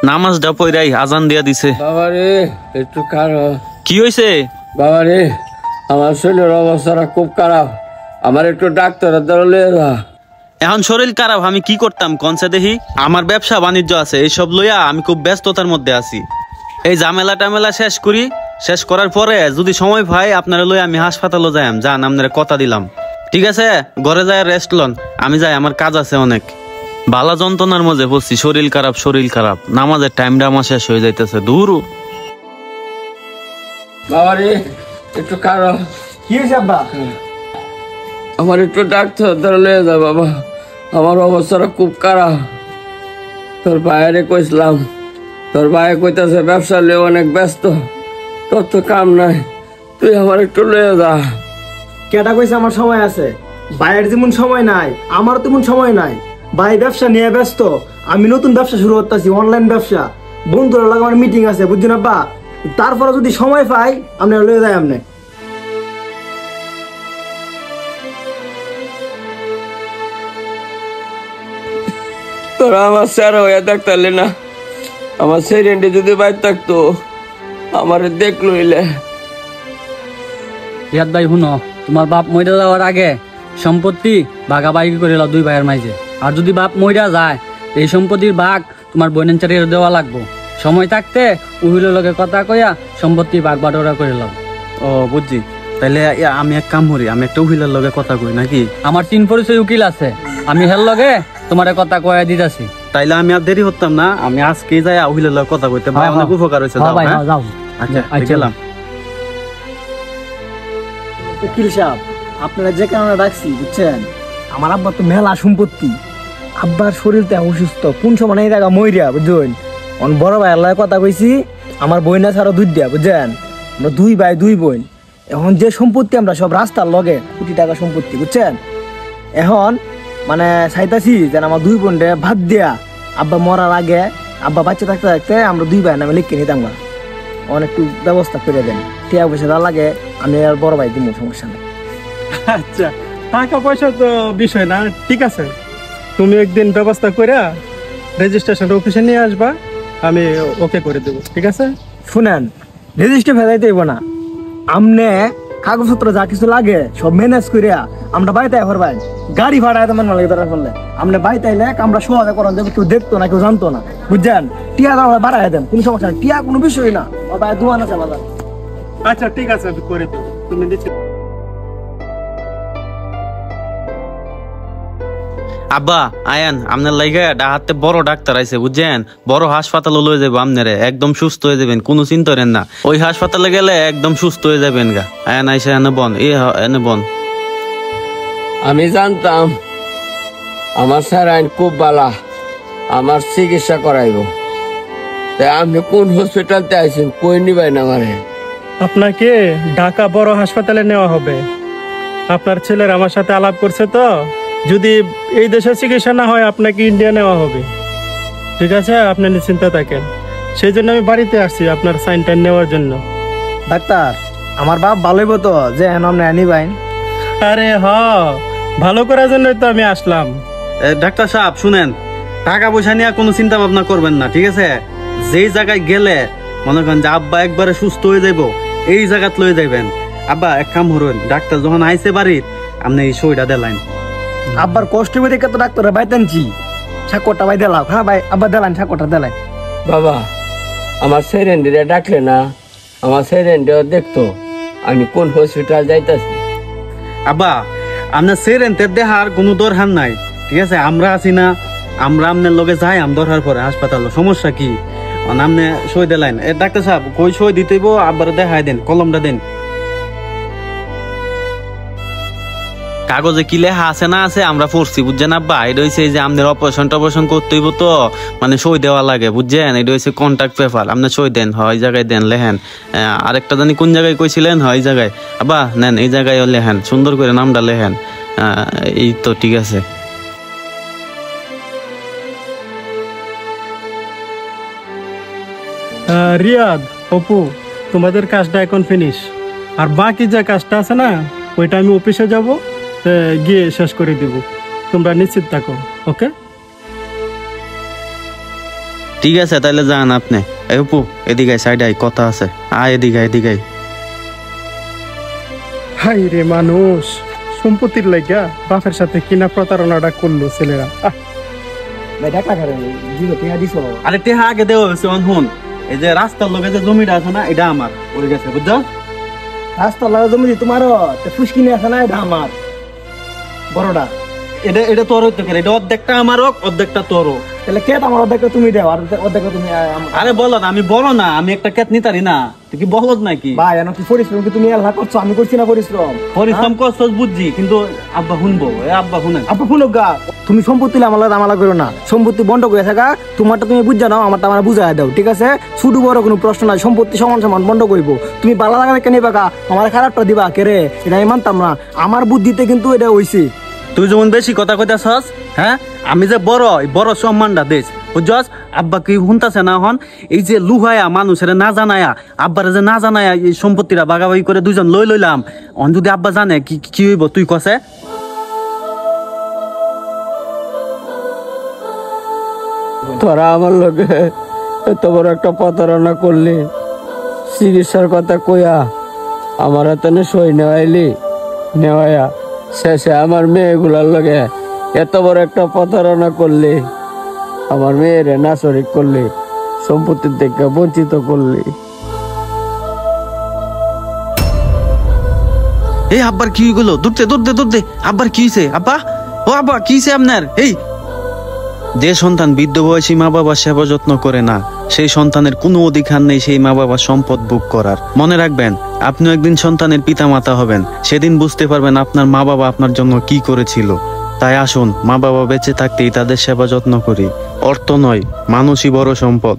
নামাজটা পড়াই আজান দিয়া দিছে। বাবারে একটু কারো কি হয়েছে? বাবারে আমার শরীরের অবস্থাটা খুব খারাপ, আমার একটু ডাক্তারের দ্বারা লয়ে যা। এখন শরীর খারাপ আমি কি করতাম কনসে দেখি? আমার ব্যবসা বাণিজ্য আছে, এইসব লইয়া আমি খুব ব্যস্ততার মধ্যে আছি। এই ঝামেলা টামেলা শেষ করি, শেষ করার পরে যদি সময় পাই আপনারা লইয়া আমি হাসপাতালে যাই। যান, আপনারা কথা দিলাম। ঠিক আছে, ঘরে যায় রেস্ট লন, আমি যাই, আমার কাজ আছে অনেক। বালা যন্ত্রণার মধ্যে পড়ছি, শরীর খারাপ, নামাজের টাইমটা আমার শেষ হয়ে যাইতেছে। দূর বাবারে একটু কারো কি হয়েছে আব্বা? আমার একটু ডাক্তার দ্বারা লয়ে যা বাবা, আমার অবস্থাটা খুব খারাপ। তোর ভাইয়েরে কইছিলাম, তোর ভাই কইতাছে ব্যবসা লয়ে অনেক ব্যস্ত, তোর তো কাম নাই, তুই আমার একটু লয়ে যা। কেটা কইছে আমার সময় আছে? ভাইয়ের যেমন সময় নাই আমারও তেমন সময় নাই। ভাই ব্যবসা নিয়ে ব্যস্ত, আমি নতুন ব্যবসা শুরু করতেছি, অনলাইন ব্যবসা। বন্ধুরা লাগে আমার মিটিং আছে, বুঝছেন আব্বা? তারপরে যদি সময় পাই আপনি লয়ে যাই। আপনি তোরা আমার স্যার হয়ে দেখতালে না, আমার সেরেন্ডে যদি বাইর থাকতো আমার দেখলো ইলে। রিয়াদ ভাই শুনো, তোমার বাপ মইরা যাওয়ার আগে সম্পত্তি ভাগাভাগি করে লাও দুই ভাইয়ের মাঝে। আর যদি বাপ মইরা যায় এই সম্পত্তির ভাগ তোমার বোনের চারিয়ে দেওয়া লাগবো। সময় থাকতে উহিলের লগে কথা কইয়া সম্পত্তি ভাগ বাটোয়ারা করে লাও। ও বুঝছি, তাইলে আমি এক কাম করি, আমি একটা উকিলের লগে কথা কই নাকি? আমার 3 পরিচয় উকিল আছে, আমি হের লগে তোমার কথা কয়া দিতেছি। তাইলে আমি আর দেরি হতাম না, আমি আজকে যাই উকিলের লগে কথা কইতে। ভাই অনেক উপকার হয়েছে। যাও। আচ্ছা গেলাম। উকিল সাহেব, আপনারা যে কারণে ডাকছি বুঝছেন, আমার আব্বার তো মেলা সম্পত্তি, আব্বার শরীরটা অসুস্থ, কোন সময় এই জায়গা মইরা বুঝছেন। অন বড় ভাই আল্লাহ কথা কইছি, আমার বইনা ছাড়া দুধ দিয়া বুঝছেন, আমরা 2 ভাই 2 বোন। এখন যে সম্পত্তি আমরা সব রাস্তার লগে কোটি টাকা সম্পত্তি বুঝছেন। এখন মানে চাইতাছি যেন আমার 2 বোনরে ভাত দিয়া আব্বা মরার আগে, আব্বা বাচ্চা থাকতে থাকতে আমরা 2 ভাই নামে লিখে নিতাম। অনেক একটু ব্যবস্থা করে দেন, টিয়া পয়সা যা লাগে আমি আর বড় ভাই দিব, সমস্যা নেই। আচ্ছা, টাকা পয়সা তো বিষয় না, ঠিক আছে। তুমি একদিন ব্যবস্থা করে রেজিস্ট্রেশন অফিসে নিয়ে আসবা, আমি ওকে করে দেবো, ঠিক আছে? শুনেন, রেজিস্ট্রি ভেজাইতে হইব না, আমনে কাগজপত্র যা কিছু লাগে সব ম্যানেজ করিয়া আমরা বাড়িতে এখন ভাই গাড়ি ভাড়ায় তেমন লাগে দরকার পড়লে আমরা বাড়িতে আইলে আমরা সহজে করান দেবো, কেউ দেখতো না, কেউ জানতো না বুঝছেন। টিয়া আমরা বাড়াই দেন, কোনো সমস্যা নেই, টিয়া কোনো বিষয় না, ভাই দোয়ান আছে বাজার। আচ্ছা ঠিক আছে, আমি করে দেবো, তুমি দিচ্ছি। আব্বা আয়ান, আপনার লাইগা ডাহাতে বড় ডাক্তার আইছে বুঝছেন, বড় হাসপাতালে লয়ে যাবো আপনারে, একদম সুস্থ হয়ে যাবেন, কোনো চিন্তা করেন না। ওই হাসপাতালে গেলে একদম সুস্থ হয়ে যাবেন গা। আয়ান আইসা এনে বন, এনে বন। আমি জানতাম আমার স্যার আইন খুব বালা, আমার চিকিৎসা করাইব। তাই আপনি কোন হসপিটালতে আইছেন কই নিবেন আমারে? আপনাকে ঢাকা বড় হাসপাতালে নেওয়া হবে। আপনার ছেলের আমার সাথে আলাপ করছে, তো যদি এই দেশে চিকিৎসা না হয় আপনাকে ইন্ডিয়া নেওয়া হবে, ঠিক আছে? আপনি নিশ্চিন্তে থাকেন, সেই জন্য আমি বাড়িতে আসছি আপনার সাইন টাইন নেওয়ার জন্য। ডাক্তার আমার বাপ ভালোই তো যে এখন আপনি আনি ভাই। আরে হ, ভালো করার জন্যই তো আমি আসলাম। ডাক্তার সাহেব শুনেন, টাকা পয়সা নিয়ে কোনো চিন্তা ভাবনা করবেন না, ঠিক আছে? যেই জায়গায় গেলে মনে করেন যে আব্বা একবারে সুস্থ হয়ে যাইব, এই জায়গাত লয়ে যাইবেন। আব্বা এক কাম করুন, ডাক্তার যখন আইসে বাড়ির আপনি এই সইটা দেলাইন। আব্বার কষ্ট করে কত ডাক্তার বাইতেনছি, ছাকরটা বাই দেলাও। হ্যাঁ ভাই, আব্বা দেলান, ছাকরটা দেলাই। বাবা আমার সেরেন্ডিরে ডাকলে না, আমার সেরেন্ডিও দেখতো আমি কোন হসপিটাল যাইতাছি। আব্বা আপনার সেরেন্টের দেখার কোনো দরকার নাই, ঠিক আছে? আমরা আছি না, আমরা আপনার লগে যাই, আম দরকার পরে হাসপাতালে, সমস্যা কি? আপনি সই দিলেন। ডাক্তার সাহেব কই সই দিতেইব, আব্বার দেখাই দেন, কলমটা দেন। কাগজে কি লেখা আছে না আছে আমরা পড়ছি বুঝছেন আব্বা। এটা হয়েছে যে আমাদের অপারেশন করতে হইব, তো মানে সই দেওয়া লাগে বুঝছেন। এটা হয়েছে কন্ট্যাক্ট পেপার, আপনি সই দেন, হয় জায়গায় দেন, লেহেন। আরেকটা জানি কোন জায়গায় কইছিলেন, হয় জায়গায়। আব্বা নেন, এই জায়গায় লেহেন, সুন্দর করে নামটা লেহেন। এই তো ঠিক আছে। রিয়াদ, অপু, তোমাদের কাজটা এখন ফিনিশ। আর বাকি যে কাজটা আছে না, ওইটা আমি অফিসে যাব, গিয়ে শেষ করে দিব। তোমরা নিশ্চিত থাকো, ওকে? ঠিক আছে তাহলে যান আপনি। এই অপু এদিকে সাইড আই, কথা আছে, আয় এদিকে এদিকে। হাই রে মানুষ, সম্পত্তির লাইগা বাপের সাথে কিনা প্রতারণাটা করলো ছেলেরা। ভাই টাকা খারে দিল টিয়া দিছো। আরে টেহা আগে দেওয়া হয়েছে হুন, এই যে রাস্তার লগে যে জমিটা আছে না এটা আমার ওই গেছে বুঝছো। রাস্তা লাগা জমি তোমারও ফুসকিনি আছে না, এটা আমার বড়টা। এটা এটা তোর হইতে পারে, এটা অর্ধেকটা আমার হোক অর্ধেকটা তোর হোক। তাহলে কে আমার অর্ধেকটা তুমি দেও আর অর্ধেকটা তুমি আরে বলো না, আমি বলো না, আমি একটা কেত নিতারি না, তুই কি বলদ নাকি? ভাই এন কি পরিশ্রম কি তুমি আল্লাহ করছো, আমি করছি না পরিশ্রম। পরিশ্রম করছস বুঝছি, কিন্তু আব্বা শুনবো, এ আব্বা শুনেন। আপনি শুনো গা, তুমি সম্পত্তি আমালা করো না, সম্পত্তি বন্ধ করে থাকা, তোমারটা তুমি বুঝা নাও, আমারটা আমার বুঝাই দাও, ঠিক আছে? ছোট বড় কোনো প্রশ্ন নাই, সম্পত্তি সমান সমান বন্ধ করবো। তুমি বালা লাগা কেন পাকা, আমার খারাপটা দিবা কে রে, এটা আমি মানতাম না। আমার বুদ্ধিতে কিন্তু এটা হইছে। তুই যেমন বেশি কথা কইতাছস, হ্যাঁ আমি যে বড়, এই বড় সম্মানটা দেশ বুঝছস। আব্বা কি শুনতাছে না হন, এই যে লুহায়া মানুষের না জানায়া, আব্বারে যে না জানায়া এই সম্পত্তিটা বাগাবাগি করে দুজন লইলাম, অন যদি আব্বা জানে কি কি হইব তুই কসে? তোরা আমার লোকে এত বড় একটা প্রতারণা করলি, চিকিৎসার কথা কইয়া আমার হাতে সই নেওয়াইলি, নেওয়াইয়া শেষে আমার মেয়েগুলার লগে এত বড় একটা প্রতারণা করলি, আমার মেয়েরে নাশরিক করলি, সম্পত্তির থেকে বঞ্চিত করলি। এই আব্বার কি হইলো? দূরতে আব্বার কি হইছে? আব্বা, ও আব্বা কি হইছে আপনার? এই যে সন্তান বৃদ্ধ বয়সী মা বাবার সেবা যত্ন করে না, সেই সন্তানের কোনো অধিকার নেই সেই মা বাবার সম্পদ ভোগ করার। মনে রাখবেন, আপনিও একদিন সন্তানের পিতা মাতা হবেন, সেদিন বুঝতে পারবেন আপনার মা বাবা আপনার জন্য কি করেছিল। তাই আসুন, মা বাবা বেঁচে থাকতেই তাদের সেবা যত্ন করি। অর্থ নয়, মানুষই বড় সম্পদ।